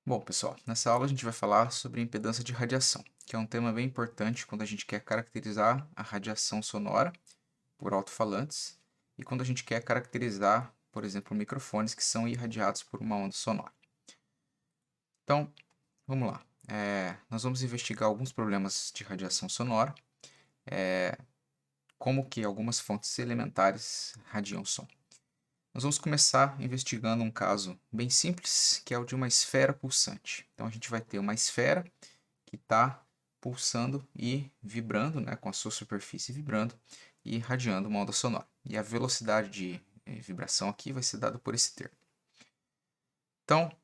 Bom, pessoal, nessa aula a gente vai falar sobre impedância de radiação, que é um tema bem importante quando a gente quer caracterizar a radiação sonora por alto-falantes e quando a gente quer caracterizar, por exemplo, microfones que são irradiados por uma onda sonora. Então, vamos lá. Nós vamos investigar alguns problemas de radiação sonora, como que algumas fontes elementares radiam som. Nós vamos começar investigando um caso bem simples, que é o de uma esfera pulsante. Então, a gente vai ter uma esfera que está pulsando e vibrando, né, com a sua superfície vibrando e irradiando uma onda sonora. E a velocidade de vibração aqui vai ser dada por esse termo. Então,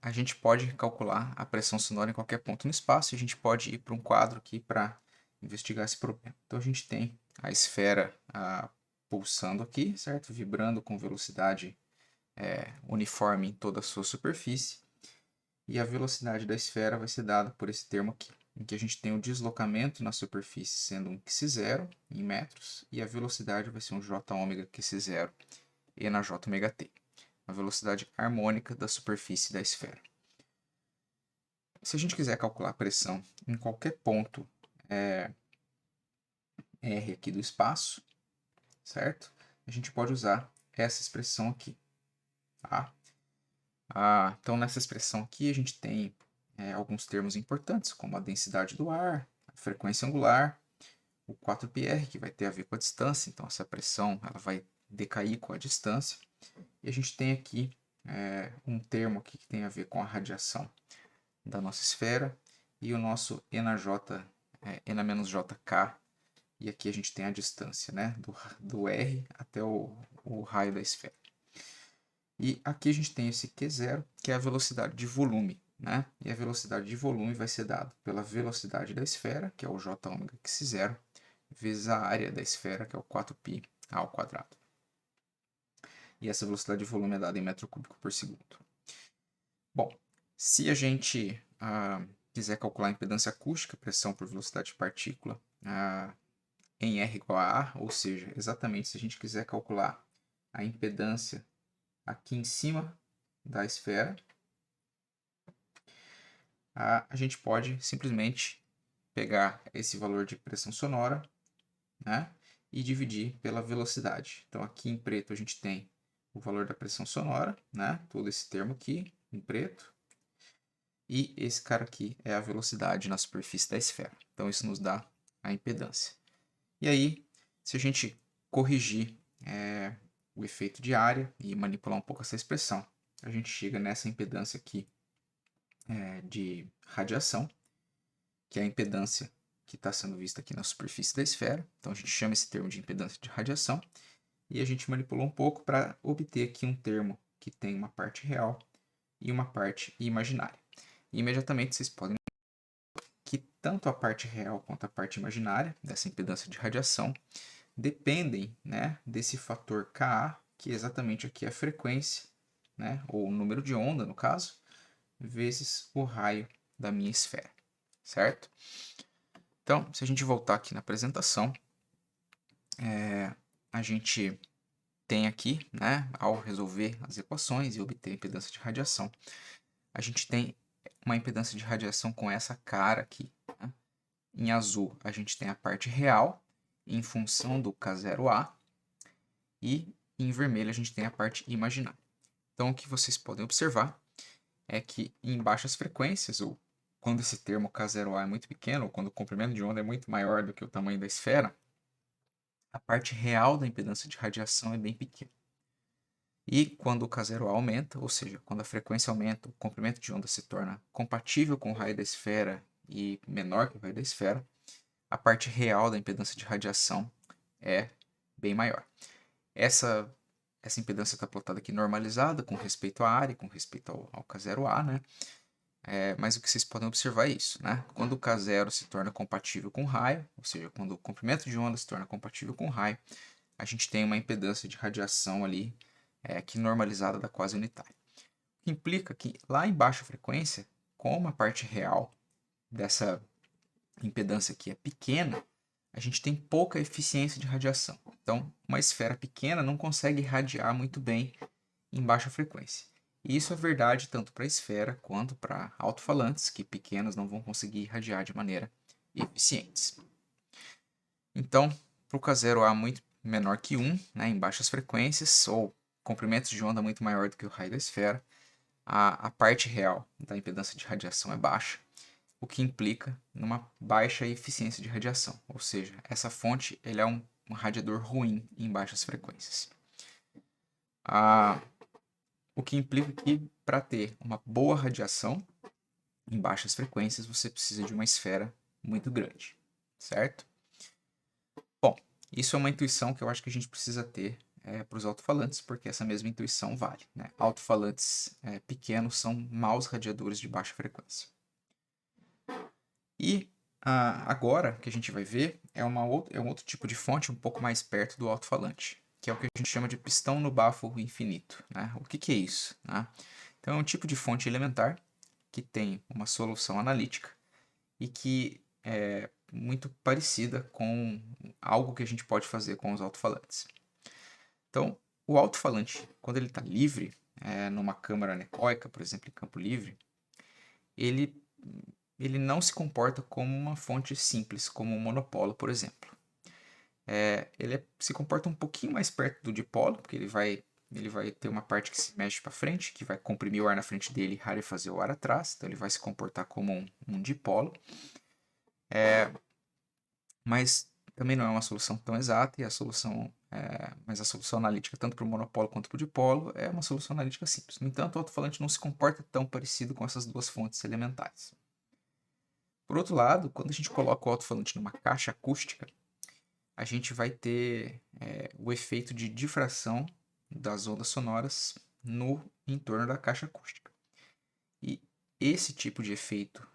a gente pode calcular a pressão sonora em qualquer ponto no espaço e a gente pode ir para um quadro aqui para investigar esse problema. Então, a gente tem a esfera pulsando aqui, certo? Vibrando com velocidade uniforme em toda a sua superfície. E a velocidade da esfera vai ser dada por esse termo aqui, em que a gente tem o deslocamento na superfície sendo um q0 em metros, e a velocidade vai ser um j ômega q0 e na j ômega t, a velocidade harmônica da superfície da esfera. Se a gente quiser calcular a pressão em qualquer ponto R aqui do espaço, certo? A gente pode usar essa expressão aqui, tá? Então, nessa expressão aqui, a gente tem alguns termos importantes, como a densidade do ar, a frequência angular, o 4πr, que vai ter a ver com a distância, então essa pressão ela vai decair com a distância. E a gente tem aqui um termo aqui que tem a ver com a radiação da nossa esfera e o nosso ENJ, ENA-JK, e aqui a gente tem a distância, né, do R até o raio da esfera. E aqui a gente tem esse Q0, que é a velocidade de volume, né? E a velocidade de volume vai ser dada pela velocidade da esfera, que é o j ômega x0, vezes a área da esfera, que é o 4π ao quadrado. E essa velocidade de volume é dada em metro cúbico por segundo. Bom, se a gente quiser calcular a impedância acústica, pressão por velocidade de partícula, em R igual a A, ou seja, exatamente se a gente quiser calcular a impedância aqui em cima da esfera, a gente pode simplesmente pegar esse valor de pressão sonora, né, e dividir pela velocidade. Então, aqui em preto a gente tem o valor da pressão sonora, né, todo esse termo aqui em preto, e esse cara aqui é a velocidade na superfície da esfera. Então, isso nos dá a impedância. E aí, se a gente corrigir o efeito de área e manipular um pouco essa expressão, a gente chega nessa impedância aqui de radiação, que é a impedância que está sendo vista aqui na superfície da esfera. Então a gente chama esse termo de impedância de radiação e a gente manipulou um pouco para obter aqui um termo que tem uma parte real e uma parte imaginária. E imediatamente vocês podem ver que tanto a parte real quanto a parte imaginária dessa impedância de radiação dependem, né, desse fator Ka, que exatamente aqui é a frequência, né, ou o número de onda no caso, vezes o raio da minha esfera, certo? Então, se a gente voltar aqui na apresentação, a gente tem aqui, né, ao resolver as equações e obter a impedância de radiação, a gente tem uma impedância de radiação com essa cara aqui. Né? Em azul, a gente tem a parte real em função do K0A e em vermelho a gente tem a parte imaginária. Então, o que vocês podem observar é que em baixas frequências, ou quando esse termo K0A é muito pequeno, ou quando o comprimento de onda é muito maior do que o tamanho da esfera, a parte real da impedância de radiação é bem pequena. E quando o K0A aumenta, ou seja, quando a frequência aumenta, o comprimento de onda se torna compatível com o raio da esfera e menor que o raio da esfera, a parte real da impedância de radiação é bem maior. Essa impedância está plotada aqui normalizada com respeito à área, com respeito ao K0A, né? Mas o que vocês podem observar é isso, né? Quando o K0 se torna compatível com o raio, ou seja, quando o comprimento de onda se torna compatível com o raio, a gente tem uma impedância de radiação ali que normalizada dá quase unitária. O que implica que lá em baixa frequência, como a parte real dessa impedância aqui é pequena, a gente tem pouca eficiência de radiação. Então, uma esfera pequena não consegue irradiar muito bem em baixa frequência. E isso é verdade tanto para a esfera quanto para alto-falantes, que pequenos não vão conseguir irradiar de maneira eficiente. Então, para o K0A muito menor que 1, né, em baixas frequências, ou comprimentos de onda muito maior do que o raio da esfera, a parte real da impedância de radiação é baixa, o que implica numa baixa eficiência de radiação, ou seja, essa fonte ele é um radiador ruim em baixas frequências. O que implica que para ter uma boa radiação em baixas frequências você precisa de uma esfera muito grande, certo? Bom, isso é uma intuição que eu acho que a gente precisa ter para os alto-falantes, porque essa mesma intuição vale. Né? Alto-falantes pequenos são maus radiadores de baixa frequência. E agora que a gente vai ver é um outro tipo de fonte um pouco mais perto do alto-falante, que é o que a gente chama de pistão no bafo infinito. Né? O que é isso? Né? Então é um tipo de fonte elementar que tem uma solução analítica e que é muito parecida com algo que a gente pode fazer com os alto-falantes. Então, o alto-falante, quando ele está livre, numa câmara anecoica, por exemplo, em campo livre, ele não se comporta como uma fonte simples, como um monopolo, por exemplo. Ele se comporta um pouquinho mais perto do dipolo, porque ele vai ter uma parte que se mexe para frente, que vai comprimir o ar na frente dele e rarefazer o ar atrás, então ele vai se comportar como um dipolo. Mas também não é uma solução tão exata, e mas a solução analítica, tanto para o monopolo quanto para o dipolo, é uma solução analítica simples. No entanto, o alto-falante não se comporta tão parecido com essas duas fontes elementares. Por outro lado, quando a gente coloca o alto-falante numa caixa acústica, a gente vai ter o efeito de difração das ondas sonoras no entorno da caixa acústica. E esse tipo de efeito,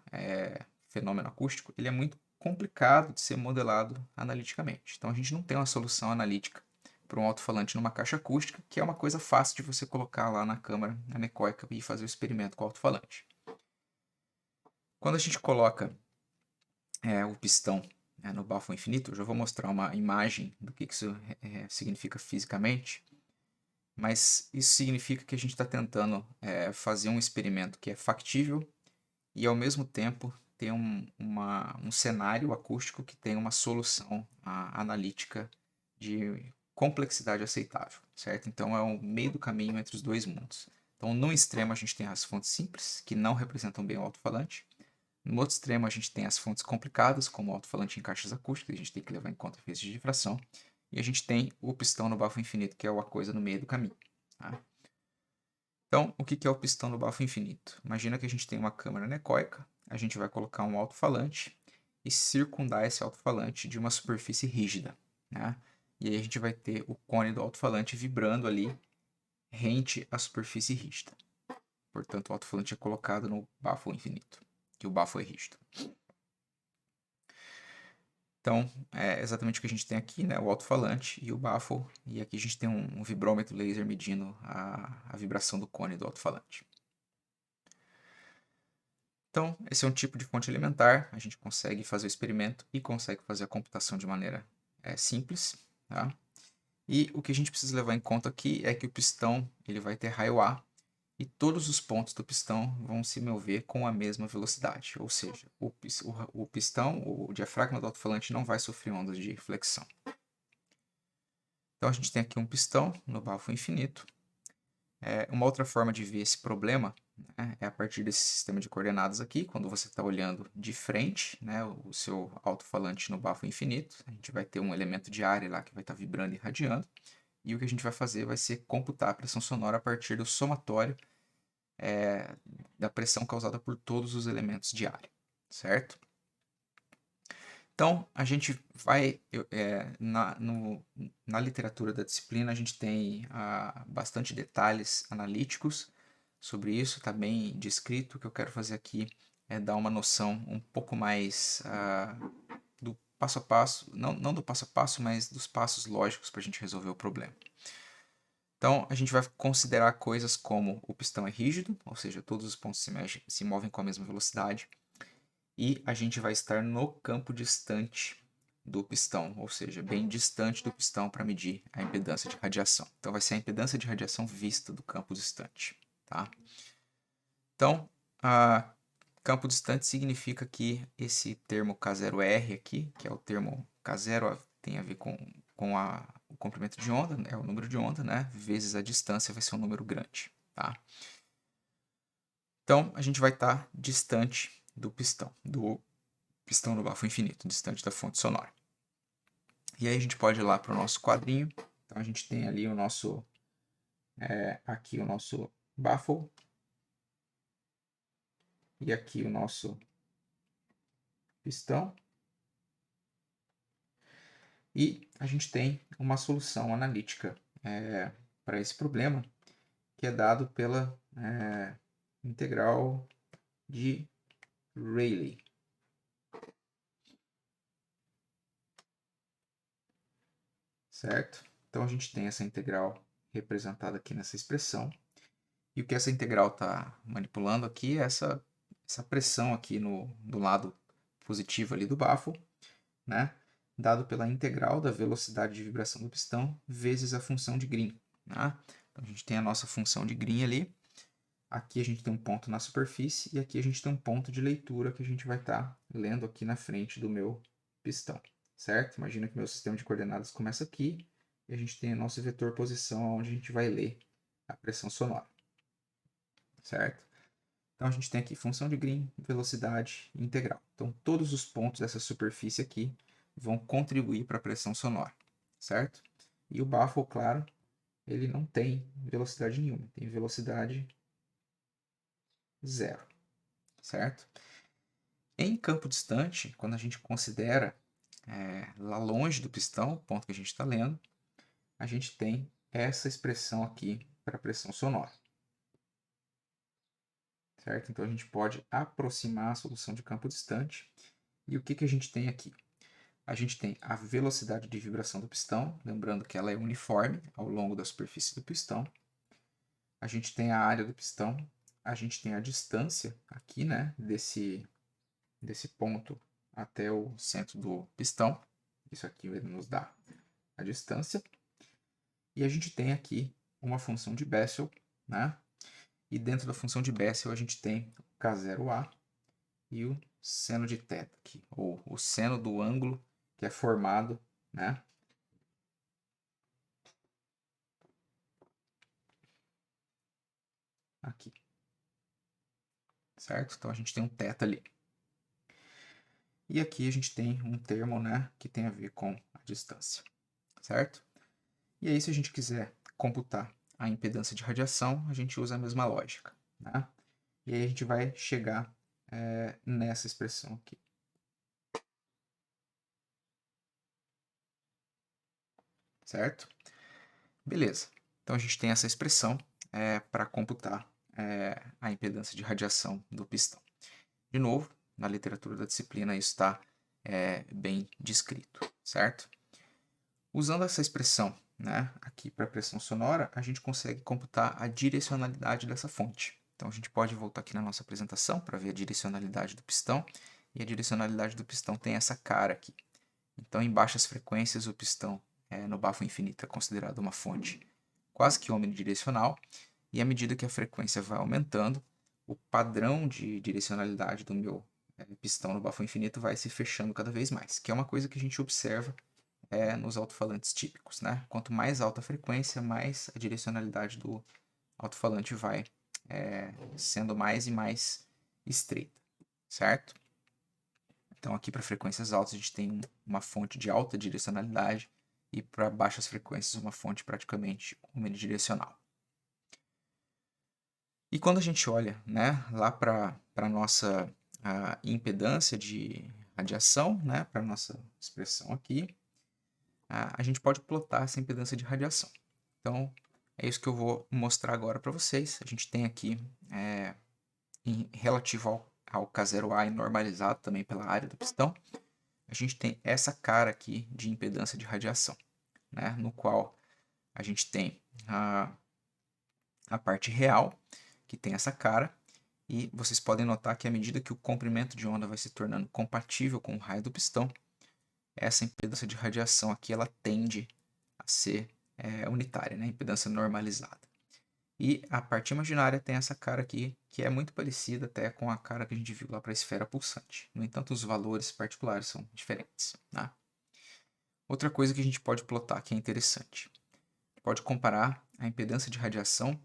fenômeno acústico, ele é muito complicado de ser modelado analiticamente. Então a gente não tem uma solução analítica para um alto-falante numa caixa acústica, que é uma coisa fácil de você colocar lá na câmara anecoica e fazer o experimento com o alto-falante. Quando a gente coloca o pistão no bafo infinito, eu já vou mostrar uma imagem do que isso significa fisicamente, mas isso significa que a gente está tentando fazer um experimento que é factível e ao mesmo tempo ter um cenário acústico que tem uma solução analítica de complexidade aceitável, certo? Então é o meio do caminho entre os dois mundos. Então, no extremo a gente tem as fontes simples, que não representam bem o alto-falante. No outro extremo a gente tem as fontes complicadas, como o alto-falante em caixas acústicas, a gente tem que levar em conta efeitos de difração. E a gente tem o pistão no bafo infinito, que é a coisa no meio do caminho. Tá? Então, o que é o pistão no bafo infinito? Imagina que a gente tem uma câmara anecoica, a gente vai colocar um alto-falante e circundar esse alto-falante de uma superfície rígida. Né? E aí a gente vai ter o cone do alto-falante vibrando ali rente à superfície rígida. Portanto, o alto-falante é colocado no bafo infinito, que o bafo é rígido. Então, é exatamente o que a gente tem aqui, né? O alto-falante e o baffle. E aqui a gente tem um vibrômetro laser medindo a vibração do cone do alto-falante. Então, esse é um tipo de fonte elementar. A gente consegue fazer o experimento e consegue fazer a computação de maneira simples. Tá? E o que a gente precisa levar em conta aqui é que o pistão ele vai ter raio A e todos os pontos do pistão vão se mover com a mesma velocidade, ou seja, o pistão, o diafragma do alto-falante não vai sofrer ondas de flexão. Então a gente tem aqui um pistão no bafo infinito. Uma outra forma de ver esse problema, né, é a partir desse sistema de coordenadas aqui, quando você está olhando de frente, né, o seu alto-falante no bafo infinito, a gente vai ter um elemento de área lá que vai estar vibrando e irradiando, e o que a gente vai fazer vai ser computar a pressão sonora a partir do somatório da pressão causada por todos os elementos de área, certo? Então, a gente vai, na literatura da disciplina, a gente tem bastante detalhes analíticos sobre isso, está bem descrito. O que eu quero fazer aqui é dar uma noção um pouco mais do passo a passo, não do passo a passo, mas dos passos lógicos para a gente resolver o problema. Então, a gente vai considerar coisas como o pistão é rígido, ou seja, todos os pontos se movem com a mesma velocidade, e a gente vai estar no campo distante do pistão, ou seja, bem distante do pistão para medir a impedância de radiação. Então, vai ser a impedância de radiação vista do campo distante. tá? Então, campo distante significa que esse termo K0R aqui, que é o termo K0, tem a ver com o comprimento de onda, né, o número de onda, né, vezes a distância vai ser um número grande, tá? Então, a gente vai estar distante do pistão no bafo infinito, distante da fonte sonora. E aí a gente pode ir lá para o nosso quadrinho. Então, a gente tem ali o nosso, aqui o nosso baffle, e aqui o nosso pistão. E a gente tem uma solução analítica para esse problema, que é dado pela integral de Rayleigh. Certo? Então a gente tem essa integral representada aqui nessa expressão. E o que essa integral está manipulando aqui é essa pressão aqui no lado positivo ali do bafo, né? Dado pela integral da velocidade de vibração do pistão vezes a função de Green. Né? Então, a gente tem a nossa função de Green ali. Aqui a gente tem um ponto na superfície e aqui a gente tem um ponto de leitura que a gente vai estar lendo aqui na frente do meu pistão. Certo? Imagina que meu sistema de coordenadas começa aqui e a gente tem o nosso vetor posição onde a gente vai ler a pressão sonora. Certo? Então a gente tem aqui função de Green, velocidade e integral. Então todos os pontos dessa superfície aqui vão contribuir para a pressão sonora, certo? E o baffle, claro, ele não tem velocidade nenhuma, tem velocidade zero, certo? Em campo distante, quando a gente considera lá longe do pistão, o ponto que a gente está lendo, a gente tem essa expressão aqui para a pressão sonora. Certo? Então a gente pode aproximar a solução de campo distante. E o que a gente tem aqui? A gente tem a velocidade de vibração do pistão, lembrando que ela é uniforme ao longo da superfície do pistão. A gente tem a área do pistão, a gente tem a distância aqui, né, desse ponto até o centro do pistão. Isso aqui vai nos dar a distância. E a gente tem aqui uma função de Bessel, né? E dentro da função de Bessel a gente tem o K0A e o seno de θ aqui, ou o seno do ângulo que é formado, né? Aqui. Certo? Então a gente tem um θ ali. E aqui a gente tem um termo, né, que tem a ver com a distância. Certo? E aí se a gente quiser computar a impedância de radiação, a gente usa a mesma lógica, né? E aí a gente vai chegar nessa expressão aqui. Certo? Beleza. Então a gente tem essa expressão para computar a impedância de radiação do pistão. De novo, na literatura da disciplina isso está bem descrito, certo? Usando essa expressão, né, aqui para pressão sonora, a gente consegue computar a direcionalidade dessa fonte. Então a gente pode voltar aqui na nossa apresentação para ver a direcionalidade do pistão. E a direcionalidade do pistão tem essa cara aqui. Então em baixas frequências o pistão no bafo infinito é considerado uma fonte quase que omnidirecional. E à medida que a frequência vai aumentando, o padrão de direcionalidade do meu pistão no bafo infinito vai se fechando cada vez mais, que é uma coisa que a gente observa nos alto-falantes típicos, né? Quanto mais alta a frequência, mais a direcionalidade do alto-falante vai sendo mais e mais estreita, certo? Então aqui para frequências altas a gente tem uma fonte de alta direcionalidade e para baixas frequências uma fonte praticamente unidirecional. E quando a gente olha, né, lá para a nossa impedância de radiação, né, para a nossa expressão aqui, a gente pode plotar essa impedância de radiação. Então, é isso que eu vou mostrar agora para vocês. A gente tem aqui, relativo ao K0A e normalizado também pela área do pistão, a gente tem essa cara aqui de impedância de radiação, né, no qual a gente tem a parte real, que tem essa cara, e vocês podem notar que à medida que o comprimento de onda vai se tornando compatível com o raio do pistão, essa impedância de radiação aqui ela tende a ser unitária, né? Impedância normalizada. E a parte imaginária tem essa cara aqui, que é muito parecida até com a cara que a gente viu lá para a esfera pulsante. No entanto, os valores particulares são diferentes, tá? Outra coisa que a gente pode plotar que é interessante. Pode comparar a impedância de radiação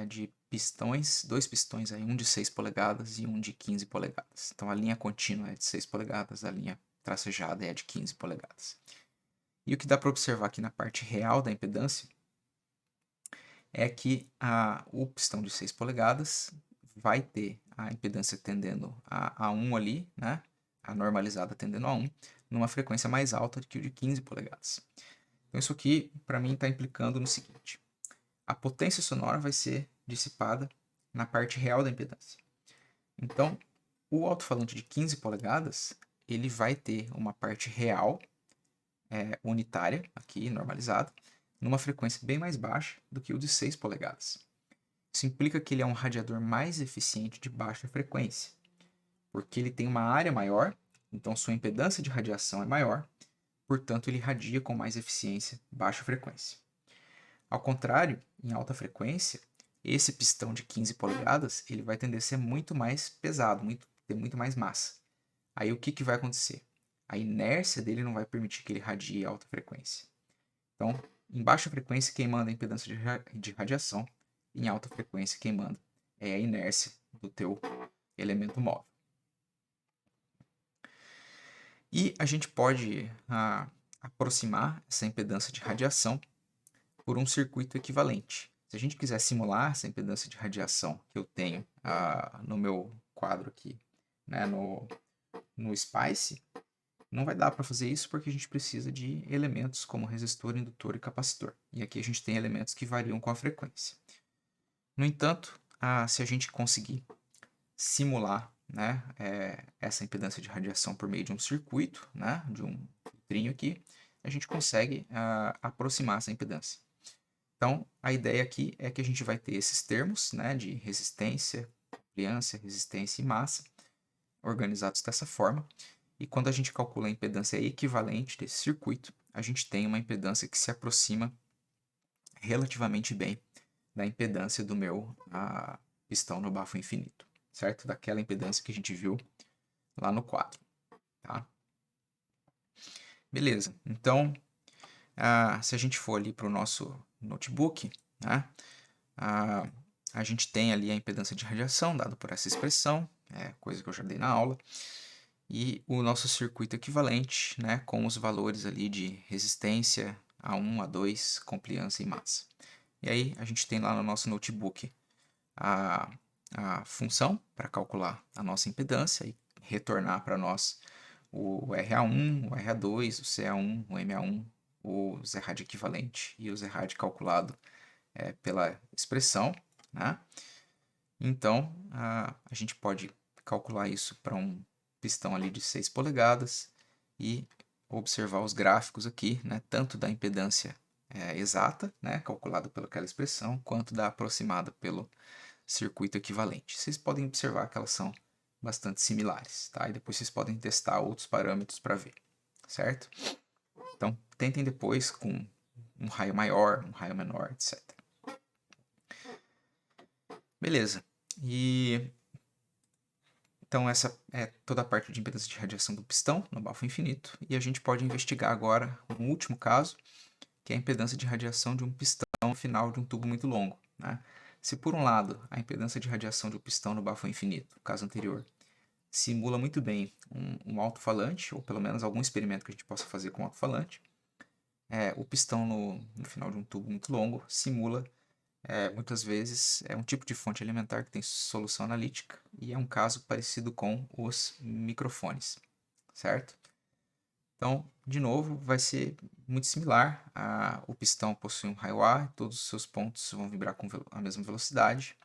de pistões, dois pistões aí, um de 6 polegadas e um de 15 polegadas. Então a linha contínua é de 6 polegadas, a linha tracejada é de 15 polegadas. E o que dá para observar aqui na parte real da impedância é que o pistão de 6 polegadas vai ter a impedância tendendo a 1 ali, né? A normalizada tendendo a 1, numa frequência mais alta que o de 15 polegadas. Então isso aqui, para mim, está implicando no seguinte. A potência sonora vai ser dissipada na parte real da impedância. Então, o alto-falante de 15 polegadas, ele vai ter uma parte real unitária, aqui normalizada, numa frequência bem mais baixa do que o de 6 polegadas. Isso implica que ele é um radiador mais eficiente de baixa frequência, porque ele tem uma área maior, então sua impedância de radiação é maior, portanto ele irradia com mais eficiência baixa frequência. Ao contrário, em alta frequência, esse pistão de 15 polegadas ele vai tender a ser muito mais pesado, ter muito mais massa. Aí o que vai acontecer? A inércia dele não vai permitir que ele radie alta frequência. Então, em baixa frequência, quem manda é a impedância de radiação. Em alta frequência, quem manda é a inércia do teu elemento móvel. E a gente pode aproximar essa impedância de radiação por um circuito equivalente. Se a gente quiser simular essa impedância de radiação que eu tenho no meu quadro aqui, né, no SPICE, não vai dar para fazer isso porque a gente precisa de elementos como resistor, indutor e capacitor. E aqui a gente tem elementos que variam com a frequência. No entanto, se a gente conseguir simular, né, essa impedância de radiação por meio de um circuito, né, de um filtrinho aqui, a gente consegue aproximar essa impedância. Então, a ideia aqui é que a gente vai ter esses termos, né, de resistência, ampliância, resistência e massa, organizados dessa forma. E quando a gente calcula a impedância equivalente desse circuito, a gente tem uma impedância que se aproxima relativamente bem da impedância do meu pistão no bafo infinito, certo? Daquela impedância que a gente viu lá no quadro, tá? Beleza, então, se a gente for ali para o nosso notebook, né, a gente tem ali a impedância de radiação, dado por essa expressão, coisa que eu já dei na aula, e o nosso circuito equivalente, né, com os valores ali de resistência, A1, A2, compliância e massa. E aí a gente tem lá no nosso notebook a função para calcular a nossa impedância e retornar para nós o RA1, o RA2, o CA1, o MA1, o Zerrad equivalente e o Zerrad calculado pela expressão, né? Então, a gente pode calcular isso para um pistão ali de 6 polegadas e observar os gráficos aqui, né, tanto da impedância exata, né, calculada pelaquela expressão, quanto da aproximada pelo circuito equivalente. Vocês podem observar que elas são bastante similares, tá? E depois vocês podem testar outros parâmetros para ver, certo? Então, tentem depois com um raio maior, um raio menor, etc. Beleza. E então essa é toda a parte de impedância de radiação do pistão no bafo infinito. E a gente pode investigar agora um último caso, que é a impedância de radiação de um pistão no final de um tubo muito longo, né? Se por um lado a impedância de radiação de um pistão no bafo infinito, caso anterior, simula muito bem um alto-falante, ou pelo menos algum experimento que a gente possa fazer com alto-falante, o pistão no final de um tubo muito longo simula muitas vezes um tipo de fonte alimentar que tem solução analítica e é um caso parecido com os microfones, certo? Então, de novo, vai ser muito similar. O pistão possui um raio A, todos os seus pontos vão vibrar com a mesma velocidade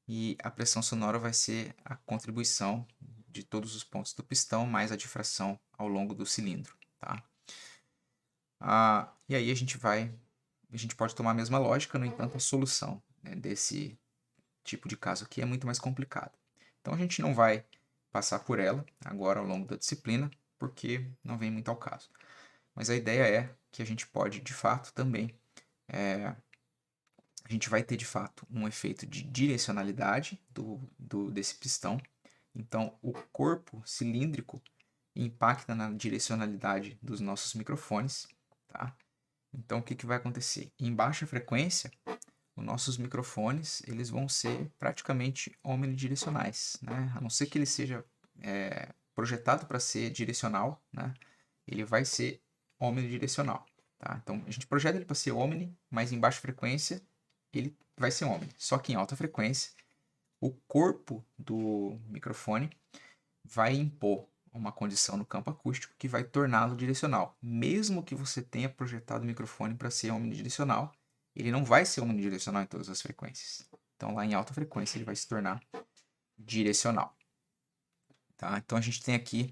e a pressão sonora vai ser a contribuição de todos os pontos do pistão mais a difração ao longo do cilindro, tá? E aí a gente pode tomar a mesma lógica, no entanto, a solução, né, desse tipo de caso aqui é muito mais complicada. Então a gente não vai passar por ela agora ao longo da disciplina, porque não vem muito ao caso. Mas a ideia é que a gente pode, de fato, também a gente vai ter de fato um efeito de direcionalidade desse pistão. Então, o corpo cilíndrico impacta na direcionalidade dos nossos microfones, tá? Então, o que vai acontecer? Em baixa frequência, os nossos microfones eles vão ser praticamente omnidirecionais, né? A não ser que ele seja projetado para ser direcional, né? Ele vai ser omnidirecional, tá? Então, a gente projeta ele para ser omni, mas em baixa frequência ele vai ser omni. Só que em alta frequência, o corpo do microfone vai impor uma condição no campo acústico que vai torná-lo direcional. Mesmo que você tenha projetado o microfone para ser omnidirecional, ele não vai ser omnidirecional em todas as frequências. Então, lá em alta frequência, ele vai se tornar direcional. Tá? Então, a gente tem aqui,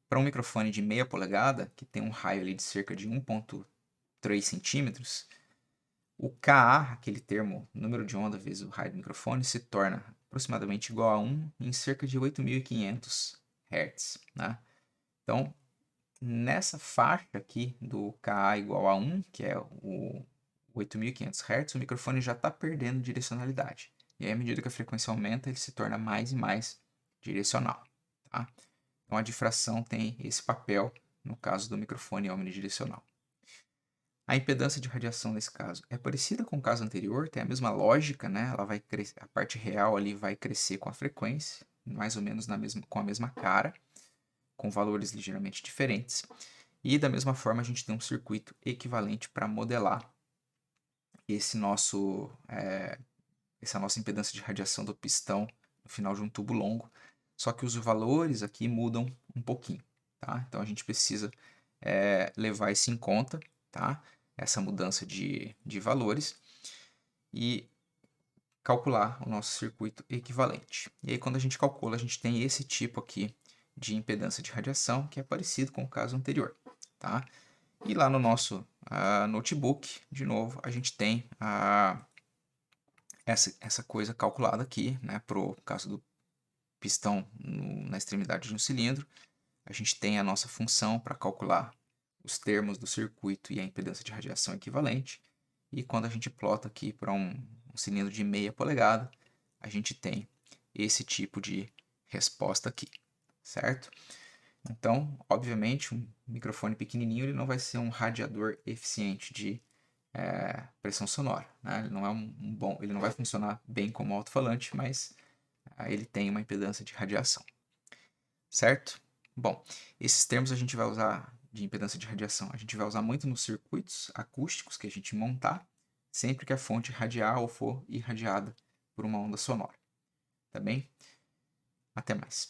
para um microfone de meia polegada, que tem um raio ali de cerca de 1,3 centímetros, o Ka, aquele termo, número de onda vezes o raio do microfone, se torna aproximadamente igual a 1 em cerca de 8.500 Hz. Né? Então, nessa faixa aqui do Ka igual a 1, que é o 8.500 Hz, o microfone já está perdendo direcionalidade. E aí, à medida que a frequência aumenta, ele se torna mais e mais direcional. Tá? Então, a difração tem esse papel no caso do microfone omnidirecional. A impedância de radiação nesse caso é parecida com o caso anterior, tem a mesma lógica, né? Ela vai crescer, a parte real ali vai crescer com a frequência, mais ou menos com a mesma cara, com valores ligeiramente diferentes. E da mesma forma a gente tem um circuito equivalente para modelar essa nossa impedância de radiação do pistão no final de um tubo longo, só que os valores aqui mudam um pouquinho, tá? Então a gente precisa levar isso em conta, tá? Essa mudança de valores e calcular o nosso circuito equivalente. E aí quando a gente calcula, a gente tem esse tipo aqui de impedância de radiação, que é parecido com o caso anterior, tá? E lá no nosso notebook, de novo, a gente tem essa coisa calculada aqui, né, para o caso do pistão na extremidade de um cilindro. A gente tem a nossa função para calcular os termos do circuito e a impedância de radiação equivalente. E quando a gente plota aqui para um cilindro de meia polegada, a gente tem esse tipo de resposta aqui, certo? Então, obviamente, um microfone pequenininho ele não vai ser um radiador eficiente de pressão sonora, né? Ele não é ele não vai funcionar bem como alto-falante, mas ele tem uma impedância de radiação, certo? Bom, esses termos a gente vai usar de impedância de radiação, a gente vai usar muito nos circuitos acústicos que a gente montar, sempre que a fonte radiar ou for irradiada por uma onda sonora, tá bem? Até mais.